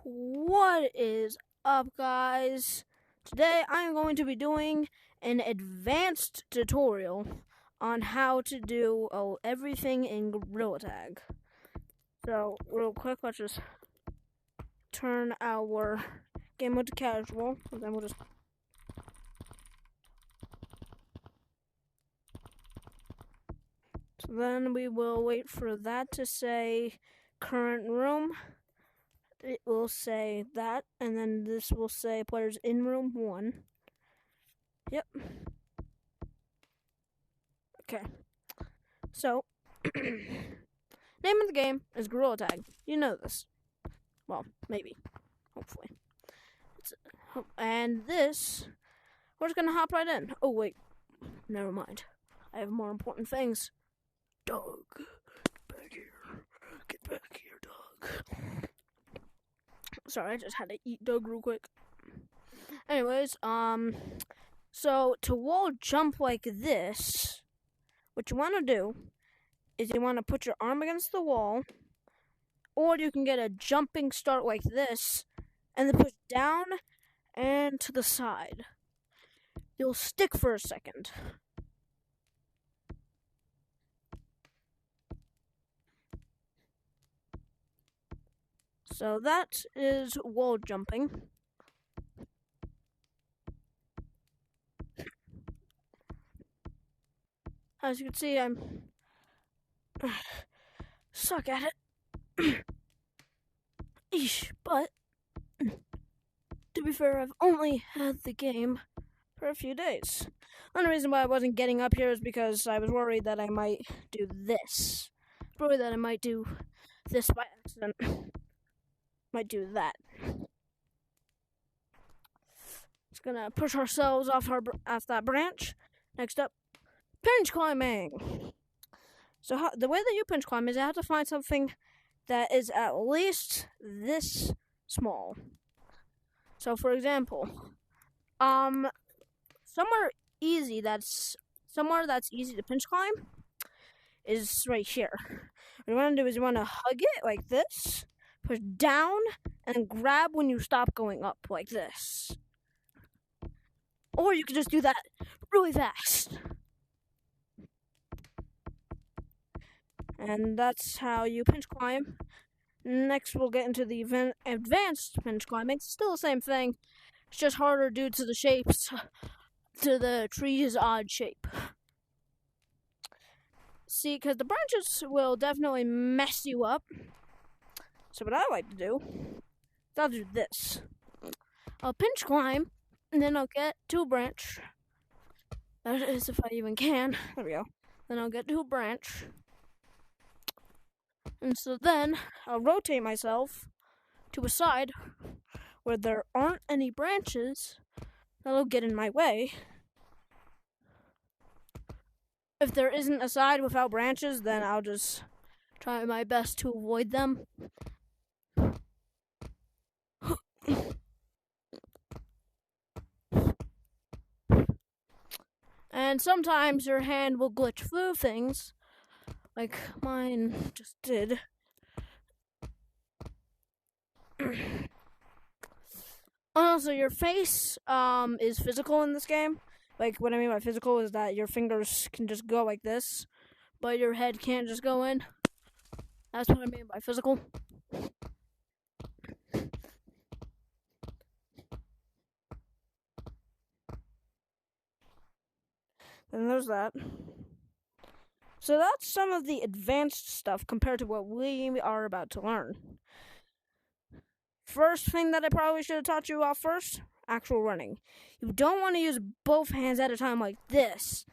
What is up, guys? Today I'm going to be doing an advanced tutorial on how to do everything in Gorilla Tag. So, real quick, let's just turn our game mode to casual, and then we'll just then we will wait for that to say current room. It will say that, and then this will say players in room 1. Yep. Okay. So, name of the game is Gorilla Tag. You know this. Well, maybe. Hopefully. And this, we're just gonna hop right in. Oh, wait. Never mind. I have more important things. Dog. Back here. Get back here, dog. Sorry, I just had to eat Doug real quick. Anyways, so to wall jump like this, what you want to do is you want to put your arm against the wall, or you can get a jumping start like this, and then push down and to the side. You'll stick for a second. So that is wall jumping. As you can see, I'm suck at it. Eesh, but to be fair, I've only had the game for a few days. The only reason why I wasn't getting up here is because I was worried that I might do this. Worried that I might do this by accident. Might do that. Just gonna push ourselves off that branch. Next up, pinch climbing. So the way that you pinch climb is you have to find something that is at least this small. So for example, somewhere that's easy to pinch climb is right here. What you want to do is you want to hug it like this, push down, and then grab when you stop going up like this. Or you can just do that really fast. And that's how you pinch climb. Next, we'll get into the advanced pinch climbing. It's still the same thing. It's just harder due to the shapes, to the tree's odd shape. See, because the branches will definitely mess you up. So what I like to do is I'll do this. I'll pinch climb, and then I'll get to a branch. That is if I even can. There we go. Then I'll get to a branch. And so then I'll rotate myself to a side where there aren't any branches that'll get in my way. If there isn't a side without branches, then I'll just try my best to avoid them. And sometimes your hand will glitch through things, like mine just did. Also, your face is physical in this game. Like, what I mean by physical is that your fingers can just go like this, but your head can't just go in. That's what I mean by physical. And there's that. So that's some of the advanced stuff compared to what we are about to learn. First thing that I probably should have taught you off first, actual running. You don't want to use both hands at a time like this.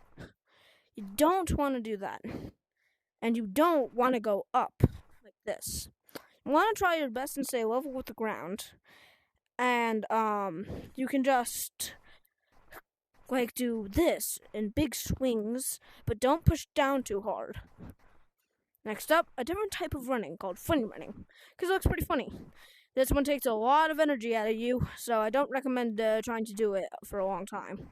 You don't want to do that. And you don't want to go up like this. You want to try your best and stay level with the ground. And you can just like do this in big swings, but don't push down too hard. Next up, a different type of running called funny running, because it looks pretty funny. This one takes a lot of energy out of you, so I don't recommend trying to do it for a long time.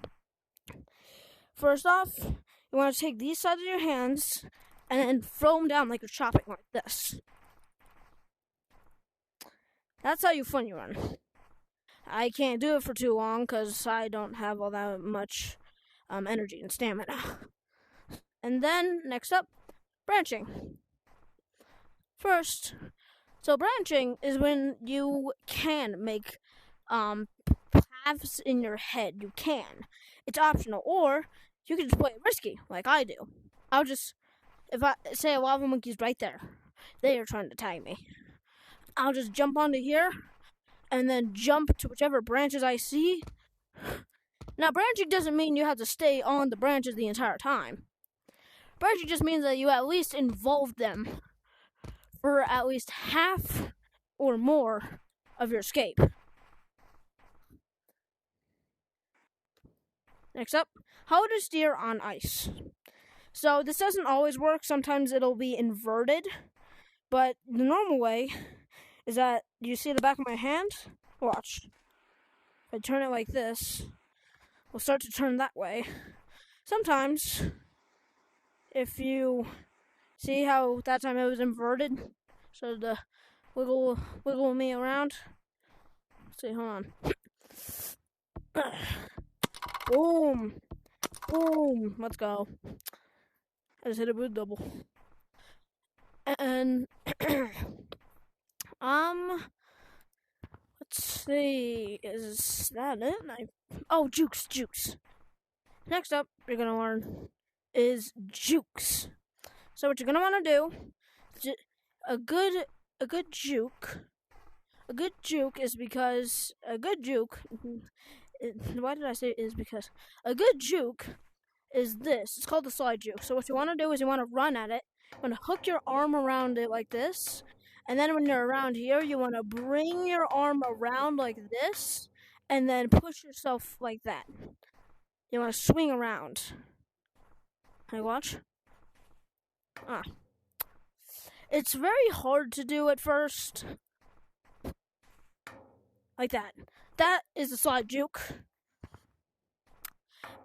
First off, you want to take these sides of your hands and then throw them down like you're chopping, like this. That's how you fun you run. I can't do it for too long because I don't have all that much energy and stamina. And then, next up, branching. First, so branching is when you can make paths in your head. You can. It's optional. Or you can just play it risky, like I do. If I say a lava monkey's right there, they are trying to tag me. I'll just jump onto here, and then jump to whichever branches I see. Now, branching doesn't mean you have to stay on the branches the entire time. Branching just means that you at least involve them for at least half or more of your escape. Next up, how to steer on ice. So this doesn't always work. Sometimes it'll be inverted, but the normal way is that you see the back of my hand? Watch. If I turn it like this, we'll start to turn that way. Sometimes, if you see how that time it was inverted, so the wiggle me around. Let's see, hold on. Boom. Boom. Let's go. I just hit it with a double. And let's see, is that it? Jukes. Next up, you're gonna learn is jukes. So what you're gonna want to do, a good juke. A good juke is because a good juke. Why did I say is because a good juke is this. It's called the slide juke. So what you want to do is you want to run at it. You want to hook your arm around it like this. And then when you're around here, you want to bring your arm around like this. And then push yourself like that. You want to swing around. Can you watch? It's very hard to do at first. Like that. That is the slide juke.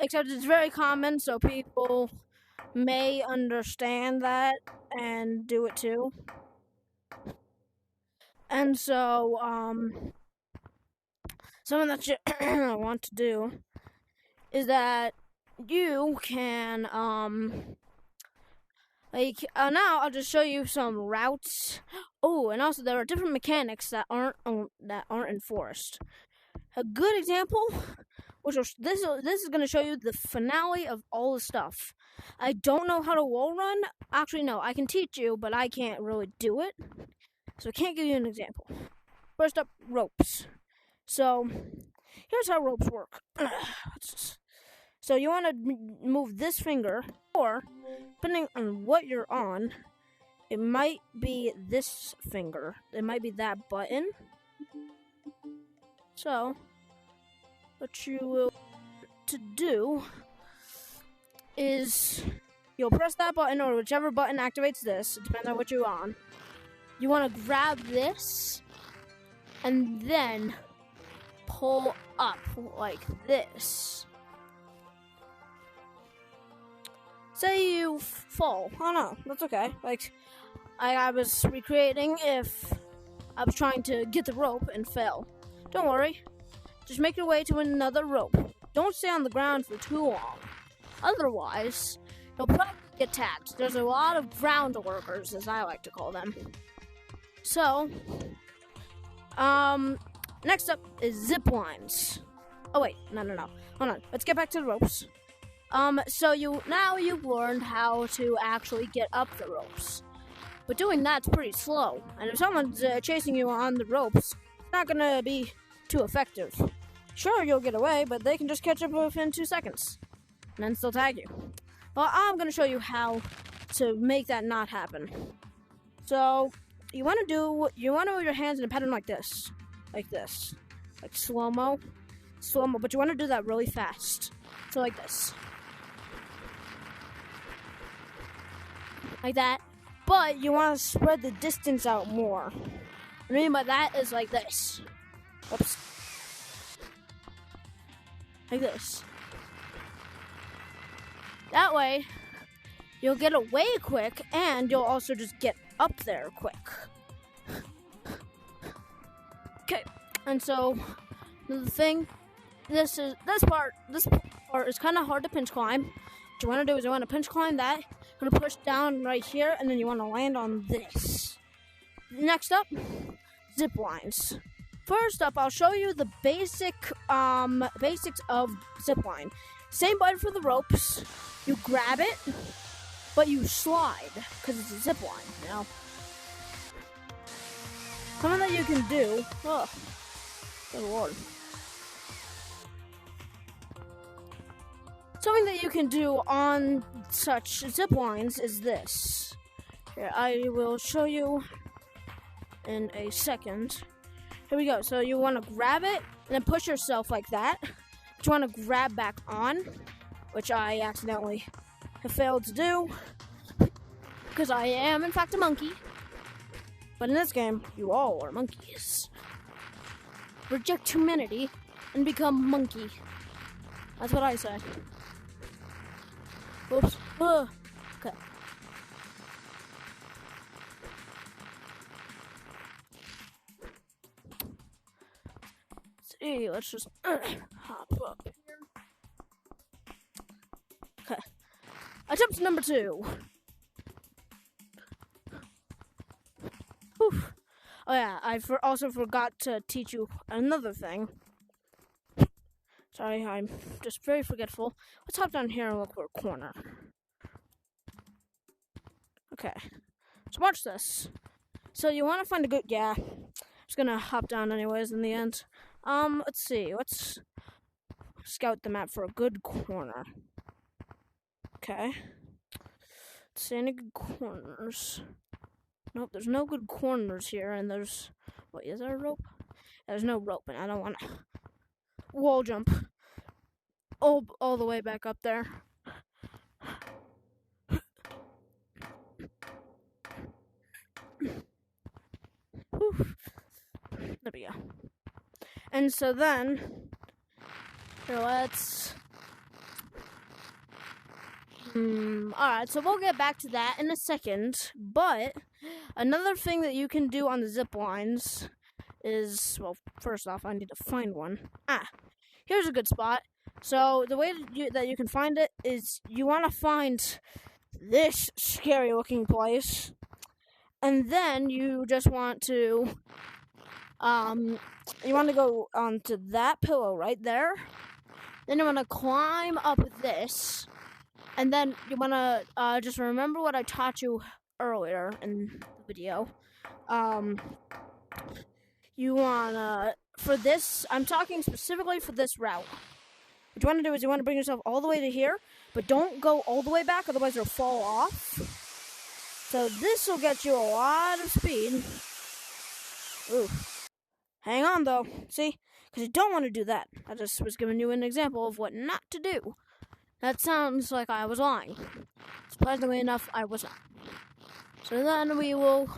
Except it's very common, so people may understand that and do it too. And so, something that you want to do is that you can, now I'll just show you some routes. Oh, and also there are different mechanics that aren't enforced. A good example, this is going to show you the finale of all the stuff. I don't know how to wall run. Actually, no, I can teach you, but I can't really do it. So I can't give you an example. First up, ropes. So here's how ropes work. So you want to move this finger, or depending on what you're on, it might be this finger. It might be that button. So what you will to do is you'll press that button or whichever button activates this. It depends on what you're on. You want to grab this and then pull up like this. Say you fall. Oh no, that's okay. Like I was recreating if I was trying to get the rope and fell. Don't worry. Just make your way to another rope. Don't stay on the ground for too long. Otherwise, you'll probably get tagged. There's a lot of ground workers, as I like to call them. So, next up is zip lines. Oh wait, no. Hold on. Let's get back to the ropes. So you've learned how to actually get up the ropes. But doing that's pretty slow. And if someone's chasing you on the ropes, it's not gonna be too effective. Sure, you'll get away, but they can just catch up within 2 seconds. And then still tag you. Well, I'm gonna show you how to make that not happen. So, you wanna move your hands in a pattern like this. Like slow-mo, but you wanna do that really fast. So like this. Like that. But you wanna spread the distance out more. What I mean by that is like this. Oops. Like this. That way, you'll get away quick, and you'll also just get up there quick. Okay, and so the thing, this part is kind of hard to pinch climb. What you want to do is you want to pinch climb that. You're gonna push down right here, and then you want to land on this. Next up, zip lines. First up, I'll show you the basics of zip line. Same button for the ropes. You grab it, but you slide because it's a zip line. You know, something that you can do. Oh, good lord. Something that you can do on such zip lines is this. Here, I will show you in a second. Here we go. So you want to grab it and then push yourself like that. You want to grab back on, which I accidentally have failed to do because I am in fact a monkey. But in this game, you all are monkeys. Reject humanity and become monkey. That's what I said. Oops. Okay. See, let's just hop up here. Okay. Attempt number 2. Whew. Oh yeah, I also forgot to teach you another thing. Sorry, I'm just very forgetful. Let's hop down here and look for a corner. Okay. So watch this. So you want to find a good... Yeah. I'm just gonna hop down anyways in the end. Let's see. Let's scout the map for a good corner. Okay. Let's see any good corners. Nope, there's no good corners here, and there's... Wait, is there a rope? There's no rope, and I don't want to wall jump all the way back up there. Whew. There we go. And so then, here, let's... Alright, so we'll get back to that in a second, but another thing that you can do on the zip lines is, well, first off, I need to find one. Here's a good spot. So the way that you can find it is you want to find this scary looking place, and then you just want to go onto that pillow right there. Then you want to climb up this, and then you want to just remember what I taught you earlier in the video. You want to, for this, I'm talking specifically for this route. What you want to do is you want to bring yourself all the way to here, but don't go all the way back, otherwise you'll fall off. So this will get you a lot of speed. Ooh. Hang on, though. See? Because you don't want to do that. I just was giving you an example of what not to do. That sounds like I was lying. Surprisingly enough, I was not. So then we will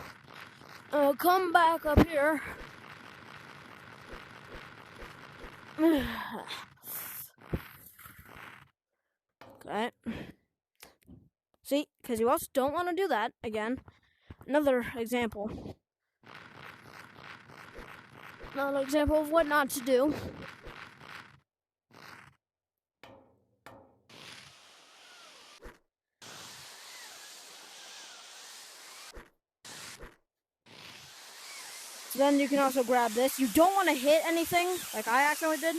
come back up here. Okay. See? Because you also don't want to do that again. Another example. Another example of what not to do. So then you can also grab this. You don't want to hit anything, like I accidentally did.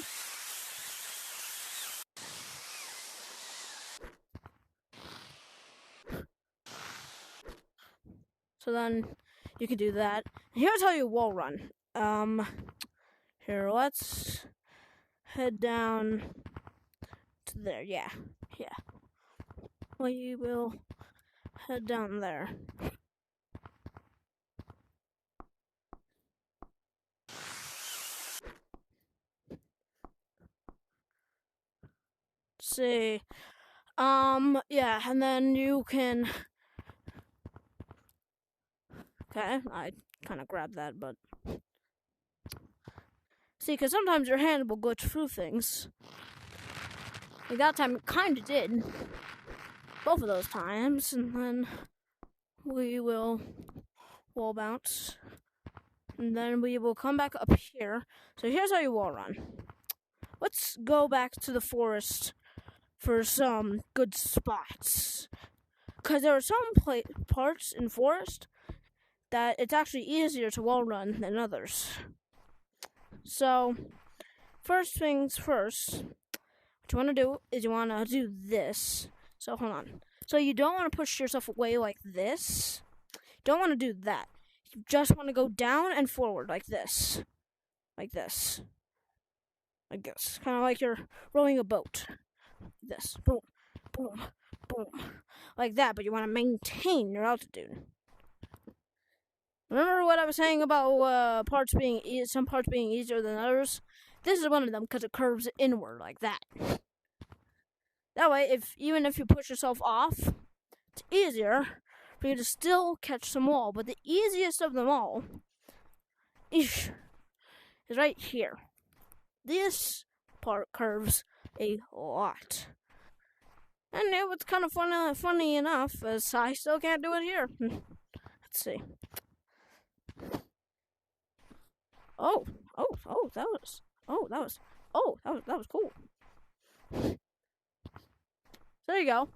So then you can do that. Here's how you wall run. Here, let's head down to there. Yeah. We will head down there. See. Yeah, and then you can... Okay, I kind of grabbed that, but... See, because sometimes your hand will glitch through things. Like that time it kind of did. Both of those times, and then we will wall bounce. and then we will come back up here. So here's how you wall run. Let's go back to the forest for some good spots. Because there are some parts in forest that it's actually easier to wall run than others. So, first things first, what you want to do is you want to do this. So, hold on. So, you don't want to push yourself away like this. You don't want to do that. You just want to go down and forward like this. Like this. Like this. Kind of like you're rowing a boat. Like this. Boom, boom, boom. Like that, but you want to maintain your altitude. Remember what I was saying about some parts being easier than others? This is one of them because it curves inward like that. That way, even if you push yourself off, it's easier for you to still catch some wall. But the easiest of them all is right here. This part curves a lot. And it was kind of funny enough, as I still can't do it here. Let's see. That was cool. So there you go.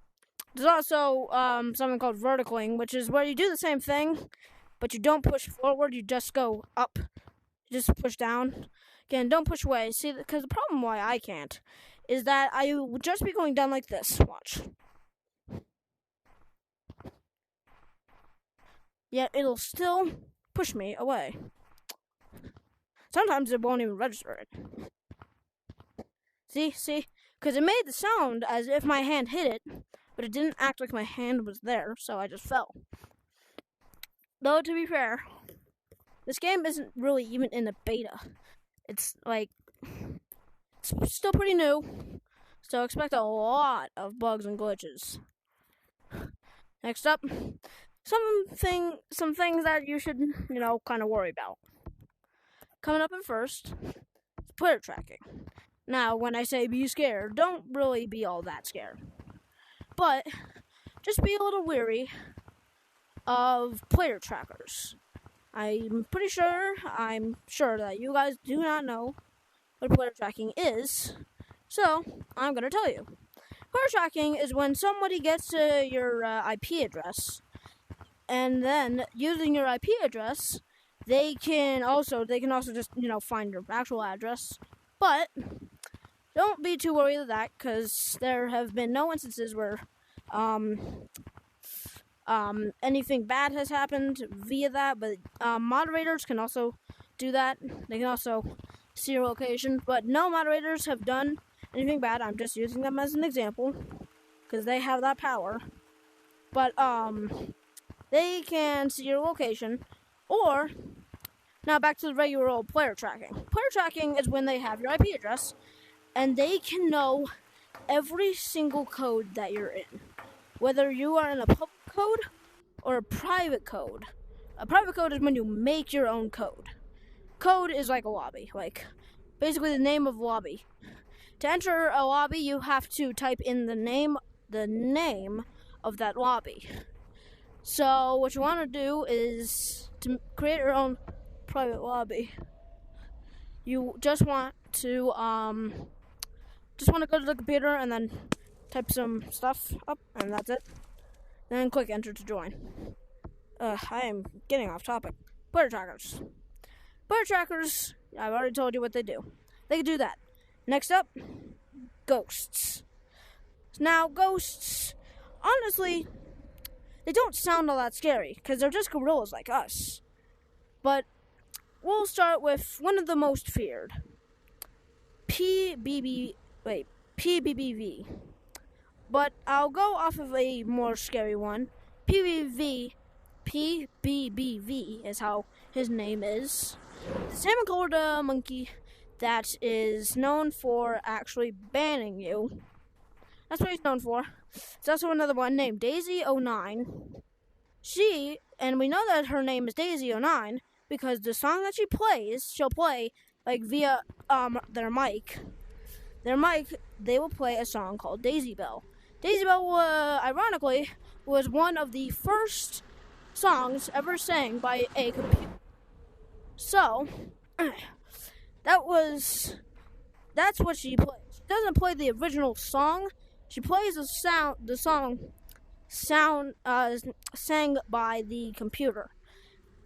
There's also something called verticaling, which is where you do the same thing, but you don't push forward. You just go up. You just push down. Again, don't push away. See, because the problem why I can't is that I would just be going down like this. Watch. Yet it'll still push me away. Sometimes it won't even register it. See? Because it made the sound as if my hand hit it, but it didn't act like my hand was there, so I just fell. Though, to be fair, this game isn't really even in a beta. It's still pretty new, so expect a lot of bugs and glitches. Next up, some things that you should, kind of worry about. Coming up at first, player tracking. Now, when I say be scared, don't really be all that scared. But just be a little weary of player trackers. I'm sure that you guys do not know what player tracking is, so I'm going to tell you. Player tracking is when somebody gets your IP address, and then using your IP address, they can also just, find your actual address. But don't be too worried of that, because there have been no instances where anything bad has happened via that. But moderators can also do that. They can also see your location, but no moderators have done anything bad. I'm just using them as an example because they have that power. But they can see your location. Or now back to the regular old player tracking. Player tracking is when they have your IP address and they can know every single code that you're in, whether you are in a public code or a private code. A private code is when you make your own code. Code is like a lobby, basically the name of a lobby. To enter a lobby, you have to type in the name of that lobby. So what you want to do is to create your own private lobby. You just want to go to the computer and then type some stuff up, and that's it. Then click enter to join. I am getting off topic. Player trackers. Player trackers, I've already told you what they do. They can do that. Next up, ghosts. Now, ghosts, honestly, they don't sound all that scary, because they're just gorillas like us. But we'll start with one of the most feared. PBBV. But I'll go off of a more scary one. PBBV is how his name is. The salmon-colored monkey that is known for actually banning you. That's what he's known for. There's also another one named Daisy09. And we know that her name is Daisy09 because the song that she'll play via their mic. Their mic, they will play a song called Daisy Bell. Daisy Bell, ironically, was one of the first songs ever sang by a computer. So, that's what she plays. She doesn't play the original song. She plays the song sang by the computer.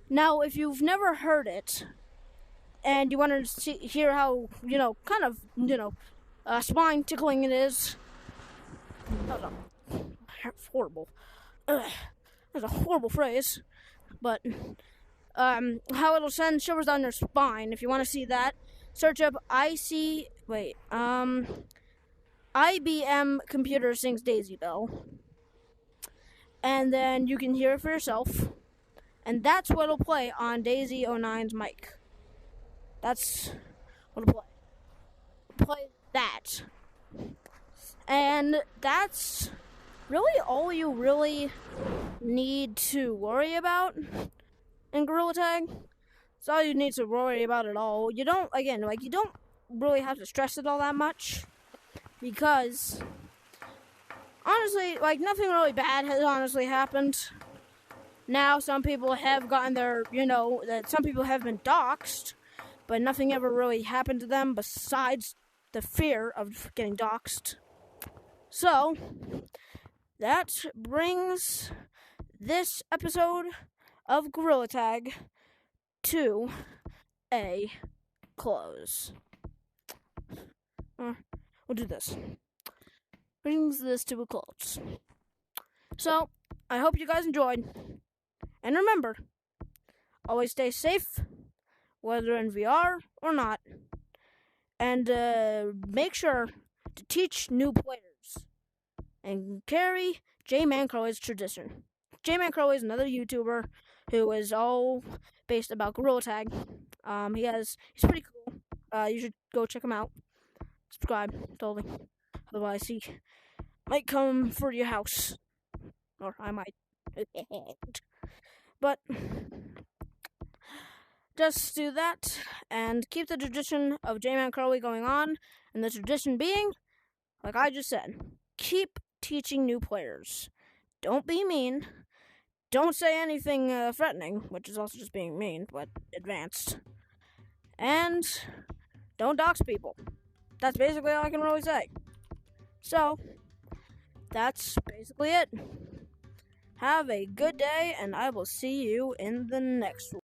Now, if you've never heard it, and you want to hear how, spine tickling it is, that was horrible. That's a horrible phrase, but how it'll send shivers down your spine. If you want to see that, search up IBM Computer Sings Daisy Bell, and then you can hear it for yourself. And that's what it'll play on Daisy 09's mic. That's what it'll play. Play that. And that's really all you really need to worry about in Gorilla Tag. That's all you need to worry about at all. You don't really have to stress it all that much, because honestly, nothing really bad has honestly happened. Now, some people have gotten some people have been doxxed, but nothing ever really happened to them besides the fear of getting doxxed. So, that brings this episode of Gorilla Tag to a close. We'll do this. Brings this to a close. So, I hope you guys enjoyed. And remember, always stay safe, whether in VR or not. And make sure to teach new players and carry J-Man Crowley's tradition. J-Man Crowley is another YouTuber who is all based about Gorilla Tag. He's pretty cool. You should go check him out. Subscribe, totally. Otherwise, he might come for your house. Or I might. But just do that and keep the tradition of J-Man Crowley going on. And the tradition being, like I just said, keep teaching new players. Don't be mean. Don't say anything threatening, which is also just being mean, but advanced. And don't dox people. That's basically all I can really say. So, that's basically it. Have a good day, and I will see you in the next one.